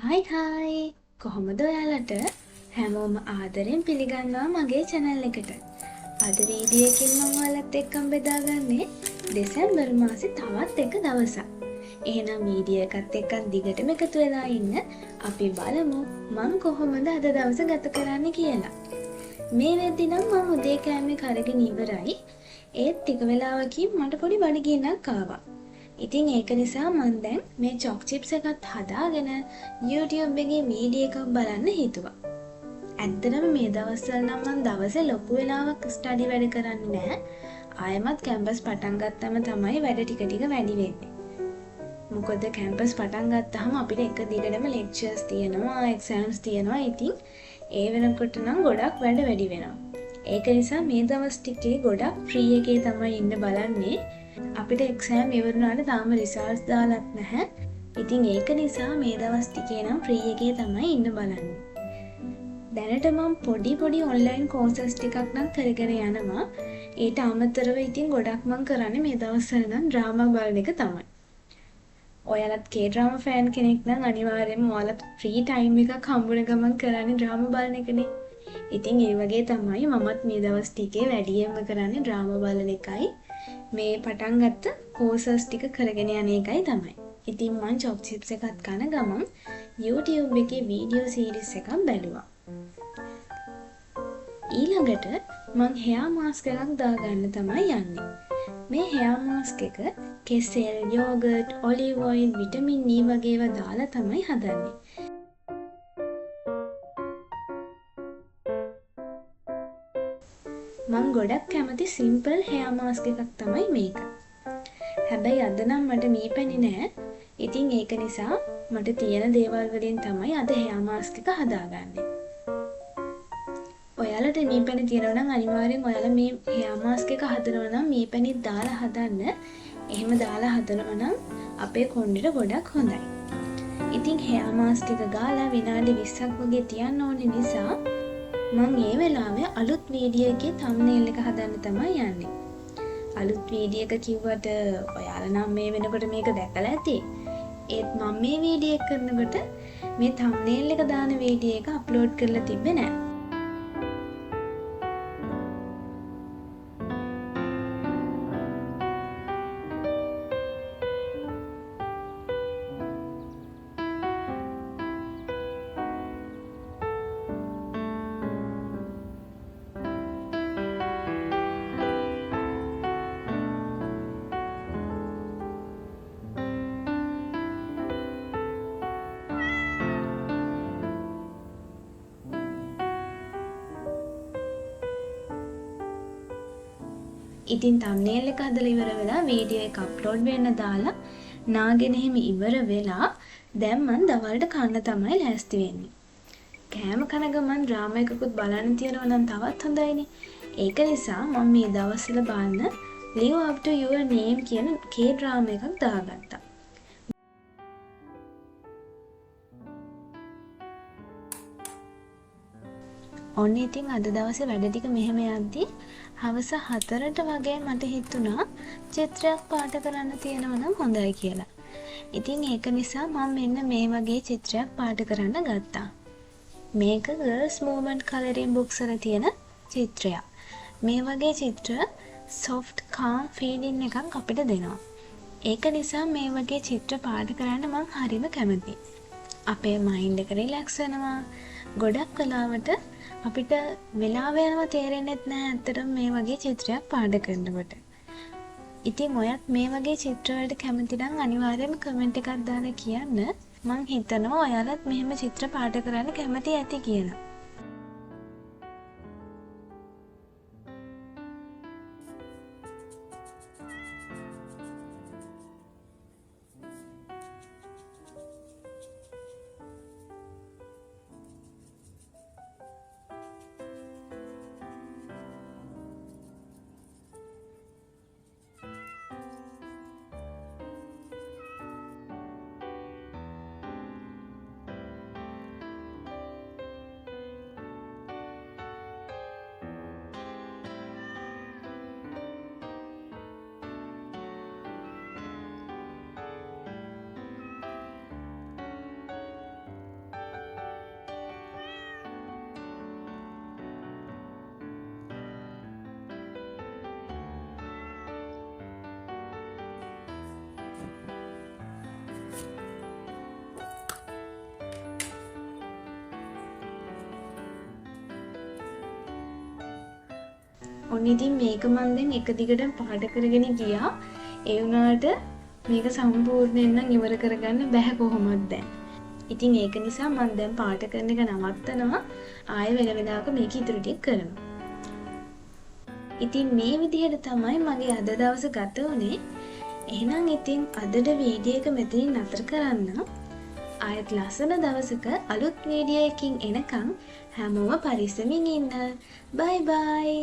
හයි කොහොමද ඔයාලට හැමෝම ආදරෙන් පිළිගන්නවා මගේ channel එකට. අද වීඩියෝ එකකින් මම ඔයාලත් එක්කම බෙදාගන්නේ දෙසැම්බර් මාසේ තවත් එක දවසක්. එහෙනම් වීඩියෝ එකත් එක්ක දිගටම එකතු වෙලා ඉන්න. අපි බලමු මම කොහොමද අද දවස ගත කරන්නේ කියලා. මේ වෙද්දි නම් මම උදේ කෑමේ කරගෙන ඉවරයි. ඒත් ටික වෙලාවකින් මට පොඩි බඩගින්නක් ආවා. ඉතින් ඒක නිසා මම දැන් මේ චොක් චිප්ස් එකත් හදාගෙන YouTube එකේ වීඩියෝ එකක් බලන්න හිතුවා. ඇත්තටම මේ දවස්වල නම් මම දවසේ ලොකු වෙලාවක් ස්ටඩි වැඩ කරන්නේ නැහැ. ආයෙමත් කැම්පස් පටන් ගත්තම තමයි වැඩ ටික ටික වැඩි වෙන්නේ. මොකද කැම්පස් පටන් ගත්තාම අපිට එක දිගටම ලෙක්චර්ස් තියෙනවා, එක්සෑම්ස් තියෙනවා. ඉතින් ඒ වෙනකොට නම් ගොඩක් වැඩ වැඩි වෙනවා. ඒක නිසා මේ දවස් ටිකේ ගොඩක් ෆ්‍රී එකේ තමයි ඉන්න බලන්නේ. අපිට එක්සෑම් ඉවරුනාට තාම රිසල්ට්ස් දාලත් නැහැ. ඉතින් ඒක නිසා මේ දවස් ටිකේ නම් ෆ්‍රී එකේ තමයි ඉන්න බලන්නේ. දැනට මම පොඩි ඔන්ලයින් කෝසස් ටිකක් නම් කරගෙන යනවා. ඊට අමතරව ඉතින් ගොඩක් මම කරන්නේ මේ දවස්වල නම් ඩ්‍රාමා බලන එක තමයි. ඔයාලත් K-drama fan කෙනෙක් නම් අනිවාර්යයෙන්ම ඔයාලත් ෆ්‍රී ටයිම් එකක් හම්බුන ගමන් කරන්නේ ඩ්‍රාමා බලන එකනේ. ඉතින් ඒ වගේ තමයි මමත් මේ දවස් ටිකේ වැඩියෙන්ම කරන්නේ ඩ්‍රාමා බලන එකයි. මේ පටන් ගත්ත කෝසස් ටික කරගෙන යන එකයි තමයි. ඉතින් මම චොප් චිප්ස් එකත් කන ගමන් YouTube එකේ වීඩියෝ සීරීස් එකක් බැලුවා. ඊළඟට මම හෙයා මාස්ක් එකක් දාගන්න තමයි යන්නේ. මේ හෙයා මාස්ක් එක කෙසෙල්, yoghurt, olive oil, vitamin E වගේ ඒවා දාලා තමයි හදන්නේ. මම ගොඩක් කැමති සිම්පල් හෙයා මාස්ක් එකක් තමයි මේක. හැබැයි අද නම් මට මීපැණි නෑ. ඉතින් ඒක නිසා මට තියෙන දේවල් වලින් තමයි අද හෙයා මාස්ක් එක හදාගන්නේ. ඔයාලට මීපැණි තියෙනවා නම් අනිවාර්යෙන් ඔයාලා මේ හෙයා මාස්ක් එක හදනවා නම් මීපැණිත් දාලා හදන්න. එහෙම දාලා හදනවා නම් අපේ කොණ්ඩෙට ගොඩක් හොඳයි. ඉතින් හෙයා මාස්ක් එක ගාලා විනාඩි 20ක් වගේ තියන්න ඕනේ නිසා මම මේ වෙලාවේ අලුත් වීඩියෝ එකේ thumbnail එක හදන්න තමයි යන්නේ. අලුත් වීඩියෝ එක කිව්වට ඔයාලා නම් මේ වෙනකොට මේක දැකලා ඇති. ඒත් මම මේ වීඩියෝ එක කරනකොට මේ thumbnail එක දාන වීඩියෝ එක අප්ලෝඩ් කරලා තිබ්බේ නෑ. ඉතින් thumbnail එක හදලා ඉවර වෙලා වීඩියෝ එක අප්ලෝඩ් වෙන්න දාලා නාගෙන එහෙම ඉවර වෙලා දැන් මම දවල්ට කන්න තමයි ලෑස්ති වෙන්නේ. කෑම කන ගමන් ඩ්‍රාමා එකකුත් බලන්න තියනවා නම් තවත් හොඳයිනේ. ඒක නිසා මම මේ දවස්වල බලන Live Up to Your Name කියන K-drama එකක් දාගත්තා. ඔන්න ඉතින් අද දවසේ වැඩ ටික මෙහෙම යද්දි හවස 4ට වගේ මට හිතුණා චිත්‍රයක් පාට කරන්න තියෙනවා නම් හොඳයි කියලා. ඉතින් ඒක නිසා මම මෙන්න මේ වගේ චිත්‍රයක් පාට කරන්න ගත්තා. මේක Girls Movement Colouring Books වල තියෙන චිත්‍රයක්. මේ වගේ චිත්‍ර soft calm feeling එකක් අපිට දෙනවා. ඒක නිසා මේ වගේ චිත්‍ර පාට කරන්න මම හරිම කැමතියි. අපේ මයින්ඩ් එක රිලැක්ස් වෙනවා. ගොඩක් වෙලාවට අපිට වෙලාව යනවා තේරෙන්නේ නැහැ ඇත්තටම මේ වගේ චිත්‍රයක් පාට කරනකොට. ඉතින් ඔයත් මේ වගේ චිත්‍ර වලට කැමති නම් අනිවාර්යයෙන්ම කමෙන්ට් එකක් දාලා කියන්න. මං හිතනවා ඔයාලත් මෙහෙම චිත්‍ර පාට කරන්න කැමති ඇති කියලා. ඔන්න ඉතින් මේක මන් දැන් එක දිගට පාඩ කරගෙන ගියා. ඒ වුණාට මේක සම්පූර්ණයෙන් නම් ඉවර කරගන්න බැහැ කොහොමද දැන්. ඉතින් ඒක නිසා මම දැන් පාඩ කරන එක නවත්තනවා. ආයෙ වෙන වෙලාවක මේක ඉතුරු ටික කරනවා. ඉතින් මේ විදිහට තමයි මගේ අද දවස ගත වුනේ. එහෙනම් ඉතින් අදට වීඩියෝ එක මෙතනින් නතර කරන්න. ආයෙත් ලස්සන දවසක අලුත් වීඩියෝ එකකින් එනකම් හැමෝම පරිස්සමින් ඉන්න. බයි බයි.